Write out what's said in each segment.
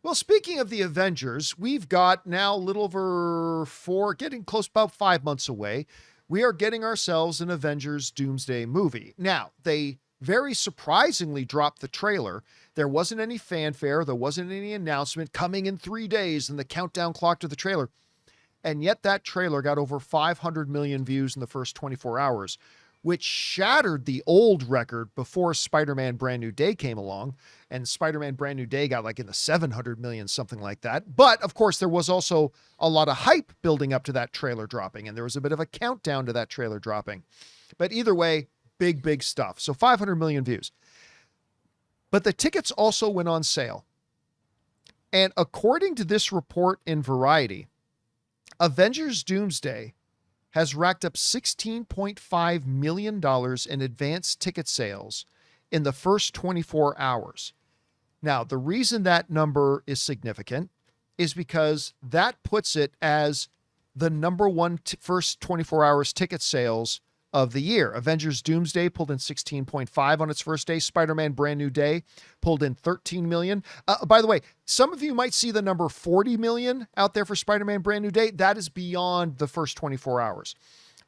Well, speaking of the Avengers, we've got now a little over getting close, about 5 months away. We are getting ourselves an Avengers Doomsday movie. Now, they very surprisingly dropped the trailer. There wasn't any fanfare, there wasn't any announcement coming in 3 days and the countdown clock to the trailer. And yet that trailer got over 500 million views in the first 24 hours, which shattered the old record before Spider-Man Brand New Day came along. And Spider-Man Brand New Day got like in the 700 million, something like that. But of course, there was also a lot of hype building up to that trailer dropping. And there was a bit of a countdown to that trailer dropping. But either way, big, big stuff. So 500 million views. But the tickets also went on sale. And according to this report in Variety, Avengers Doomsday has racked up $16.5 million in advance ticket sales in the first 24 hours. Now, the reason that number is significant is because that puts it as the number one first 24 hours ticket sales of the year. Avengers Doomsday pulled in 16.5 on its first day. Spider-Man Brand New Day pulled in 13 million. By the way, some of you might see the number 40 million out there for Spider-Man Brand New Day. That is beyond the first 24 hours.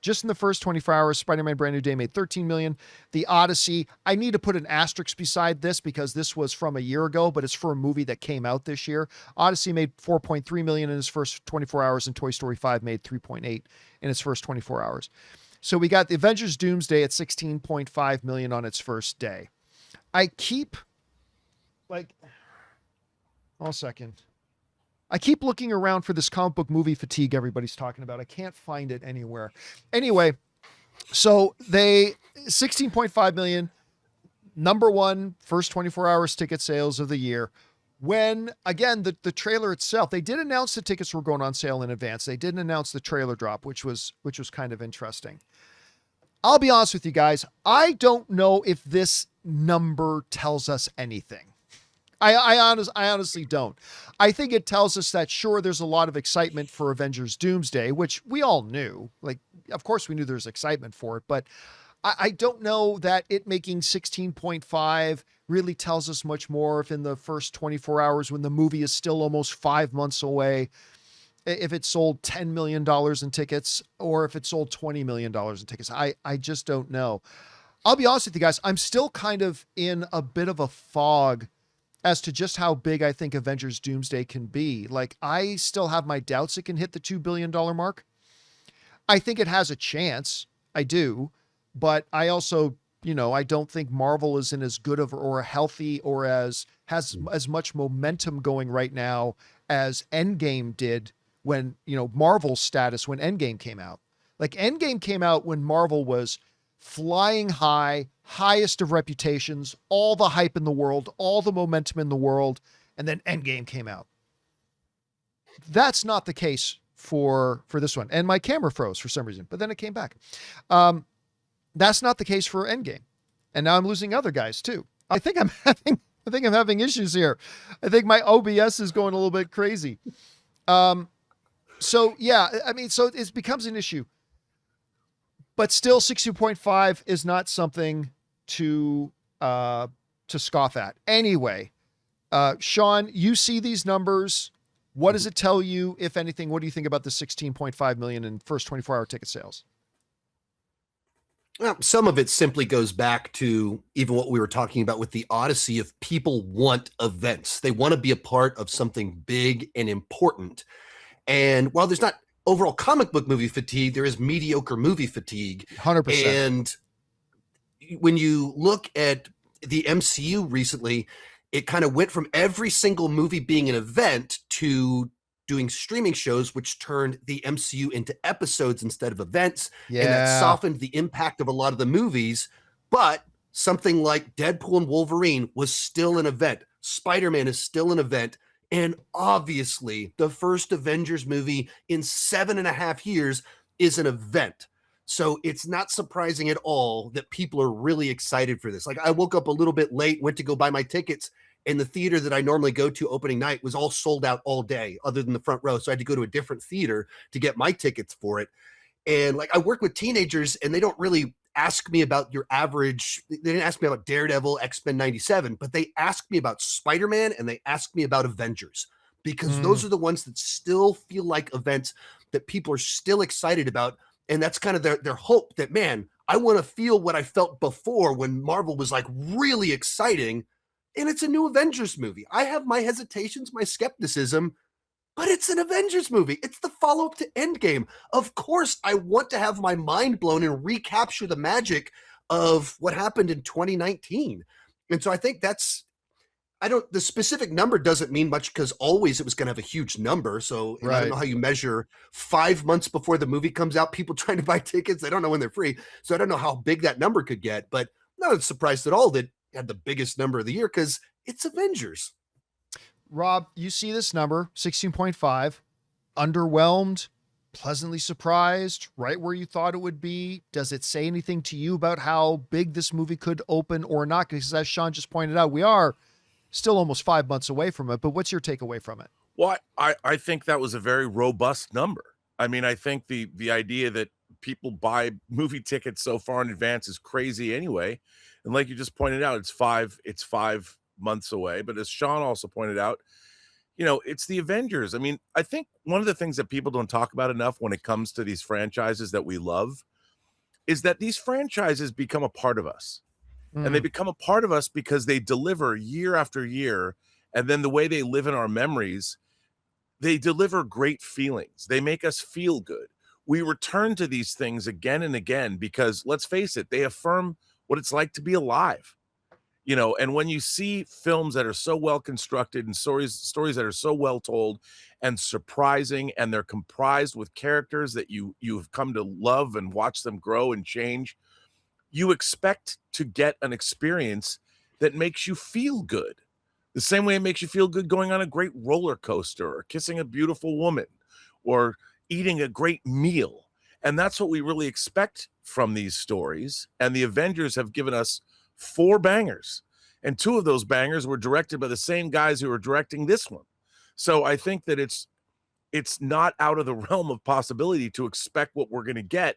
Just in the first 24 hours, Spider-Man Brand New Day made 13 million. The Odyssey, I need to put an asterisk beside this because this was from a year ago, but it's for a movie that came out this year. Odyssey made 4.3 million in its first 24 hours, and Toy Story 5 made 3.8 in its first 24 hours. So we got the Avengers Doomsday at 16.5 million on its first day. I keep looking around for this comic book movie fatigue everybody's talking about. I can't find it anywhere. Anyway, so they 16.5 million, number one, first 24 hours ticket sales of the year. When, again, the trailer itself, they did announce the tickets were going on sale in advance. They didn't announce the trailer drop, which was kind of interesting. I'll be honest with you guys. I don't know if this number tells us anything. I honestly don't. I think it tells us that, sure, there's a lot of excitement for Avengers Doomsday, which we all knew. Like, of course we knew there's excitement for it, but I don't know that it making 16.5 really tells us much more if in the first 24 hours when the movie is still almost 5 months away, if it sold $10 million in tickets or if it sold $20 million in tickets. I just don't know. I'll be honest with you guys. I'm still kind of in a bit of a fog as to just how big I think Avengers Doomsday can be. Like, I still have my doubts it can hit the $2 billion mark. I think it has a chance. I do. But I also, I don't think Marvel is in as good of or healthy or has as much momentum going right now as Endgame did when, Marvel's status when Endgame came out. Like, Endgame came out when Marvel was flying high, highest of reputations, all the hype in the world, all the momentum in the world, and then Endgame came out. That's not the case for this one. And my camera froze for some reason, but then it came back. That's not the case for Endgame. And now I'm losing other guys too. I think I'm having issues here. I think my OBS is going a little bit crazy. So yeah, so it becomes an issue, but still 60.5 is not something to scoff at. Anyway, Sean, you see these numbers. What does it tell you, if anything? What do you think about the 16.5 million in first 24-hour ticket sales? Well, some of it simply goes back to even what we were talking about with the Odyssey of people want events. They want to be a part of something big and important. And while there's not overall comic book movie fatigue, there is mediocre movie fatigue. 100%. And when you look at the MCU recently, it kind of went from every single movie being an event to doing streaming shows, which turned the MCU into episodes instead of events. Yeah. And that softened the impact of a lot of the movies. But something like Deadpool and Wolverine was still an event. Spider-Man is still an event. And obviously, the first Avengers movie in 7.5 years is an event. So it's not surprising at all that people are really excited for this. Like, I woke up a little bit late, went to go buy my tickets, and the theater that I normally go to opening night was all sold out all day other than the front row. So I had to go to a different theater to get my tickets for it. And like, I work with teenagers and they don't really ask me about your average, they didn't ask me about Daredevil, X-Men 97, but they asked me about Spider-Man and they asked me about Avengers, because those are the ones that still feel like events that people are still excited about. And that's kind of their hope that, man, I want to feel what I felt before when Marvel was like really exciting. And it's a new Avengers movie. I have my hesitations, my skepticism, but it's an Avengers movie. It's the follow-up to Endgame. Of course, I want to have my mind blown and recapture the magic of what happened in 2019. And so I think the specific number doesn't mean much, because always it was going to have a huge number. So I don't know how you measure 5 months before the movie comes out, people trying to buy tickets. They don't know when they're free. So I don't know how big that number could get, but not surprised at all that it had the biggest number of the year, because it's Avengers. Rob, you see this number, 16.5, underwhelmed, pleasantly surprised, right where you thought it would be? Does it say anything to you about how big this movie could open or not? Because as Sean just pointed out, we are still almost 5 months away from it, but what's your takeaway from it? Well, I think that was a very robust number. I mean, I think the idea that people buy movie tickets so far in advance is crazy anyway. And like you just pointed out, it's 5 months away. But as Sean also pointed out, it's the Avengers. I mean, I think one of the things that people don't talk about enough when it comes to these franchises that we love is that these franchises become a part of us. And they become a part of us because they deliver year after year. And then the way they live in our memories, they deliver great feelings. They make us feel good. We return to these things again and again because, let's face it, they affirm what it's like to be alive. And when you see films that are so well constructed and stories that are so well told and surprising, and they're comprised with characters that you've come to love and watch them grow and change, you expect to get an experience that makes you feel good. The same way it makes you feel good going on a great roller coaster or kissing a beautiful woman or eating a great meal. And that's what we really expect from these stories. And the Avengers have given us 4 bangers. And 2 of those bangers were directed by the same guys who are directing this one. So I think that it's not out of the realm of possibility to expect what we're going to get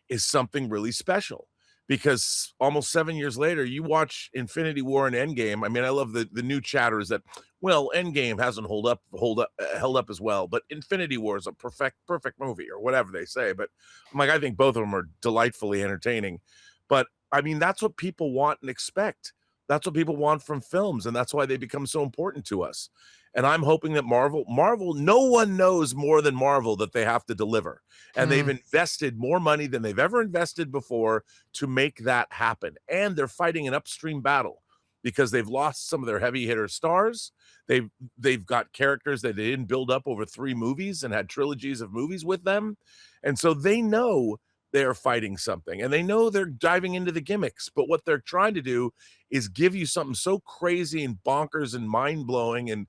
is something really special. Because almost 7 years later, you watch Infinity War and Endgame. I mean, I love the new chatter is that, well, Endgame hasn't held up as well, but Infinity War is a perfect movie, or whatever they say. But I'm like, I think both of them are delightfully entertaining. But I mean, that's what people want and expect. That's what people want from films, and that's why they become so important to us. And I'm hoping that Marvel, no one knows more than Marvel that they have to deliver. And they've invested more money than they've ever invested before to make that happen. And they're fighting an upstream battle because they've lost some of their heavy hitter stars. They've got characters that they didn't build up over 3 movies and had trilogies of movies with them. And so they know they are fighting something, and they know they're diving into the gimmicks. But what they're trying to do is give you something so crazy and bonkers and mind-blowing, and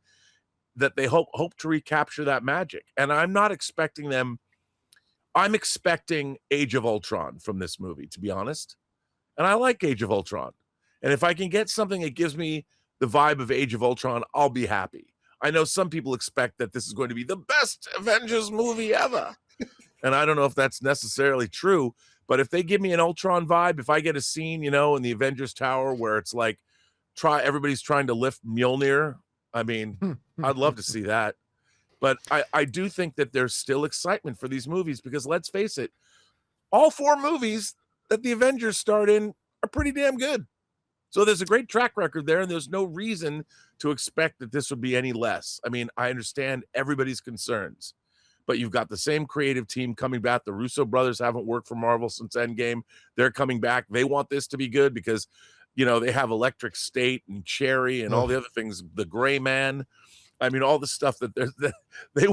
that they hope to recapture that magic. And I'm expecting Age of Ultron from this movie, to be honest. And I like Age of Ultron. And if I can get something that gives me the vibe of Age of Ultron, I'll be happy. I know some people expect that this is going to be the best Avengers movie ever. And I don't know if that's necessarily true, but if they give me an Ultron vibe, if I get a scene, in the Avengers Tower where it's like everybody's trying to lift Mjolnir, I mean, I'd love to see that. But I do think that there's still excitement for these movies because, let's face it, all 4 movies that the Avengers starred in are pretty damn good. So there's a great track record there, and there's no reason to expect that this would be any less. I mean, I understand everybody's concerns, but you've got the same creative team coming back. The Russo brothers haven't worked for Marvel since Endgame. They're coming back. They want this to be good because they have Electric State and Cherry and all the other things, the Gray Man. I mean, all the stuff that they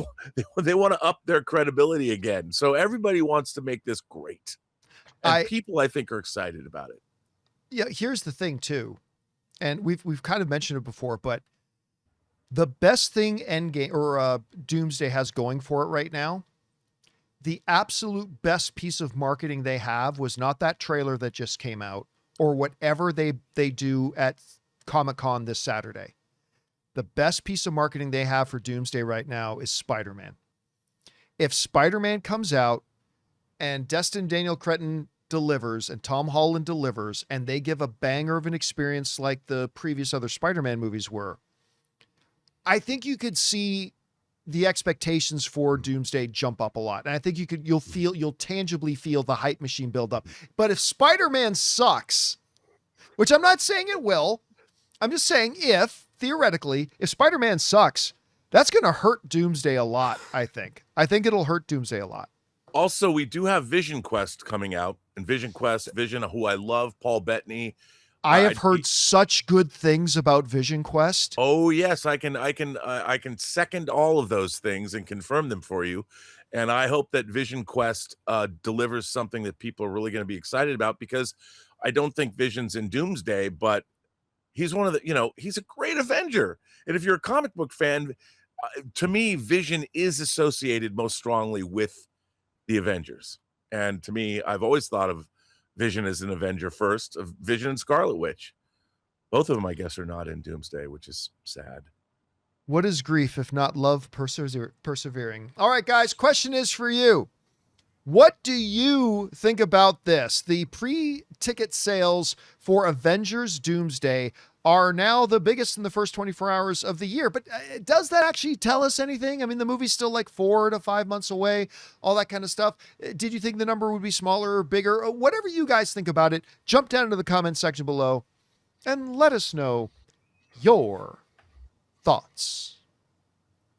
want to up their credibility again. So everybody wants to make this great. And people, I think, are excited about it. Yeah, here's the thing too. And we've kind of mentioned it before, but the best thing Endgame or Doomsday has going for it right now, the absolute best piece of marketing they have was not that trailer that just came out or whatever they do at Comic-Con this Saturday. The best piece of marketing they have for Doomsday right now is Spider-Man. If Spider-Man comes out and Destin Daniel Cretton delivers and Tom Holland delivers, and they give a banger of an experience like the previous other Spider-Man movies were, I think you could see the expectations for Doomsday jump up a lot. And I think you'll tangibly feel the hype machine build up. But if Spider-Man sucks, which I'm not saying it will, I'm just saying theoretically, if Spider-Man sucks, that's going to hurt Doomsday a lot, I think. I think it'll hurt Doomsday a lot. Also, we do have Vision Quest coming out, and Vision, who I love, Paul Bettany. I have heard such good things about Vision Quest. Oh yes, I can second all of those things and confirm them for you. And I hope that Vision Quest delivers something that people are really going to be excited about, because I don't think Vision's in Doomsday, but he's one of the, he's a great Avenger. And if you're a comic book fan, to me, Vision is associated most strongly with the Avengers. And to me, I've always thought of Vision as an Avenger first, of Vision and Scarlet Witch. Both of them, I guess, are not in Doomsday, which is sad. What is grief if not love persevering? All right, guys, question is for you. What do you think about this? The pre-ticket sales for Avengers Doomsday are now the biggest in the first 24 hours of the year. But does that actually tell us anything? I mean, the movie's still like 4 to 5 months away, all that kind of stuff. Did you think the number would be smaller or bigger? Whatever you guys think about it, jump down into the comment section below and let us know your thoughts.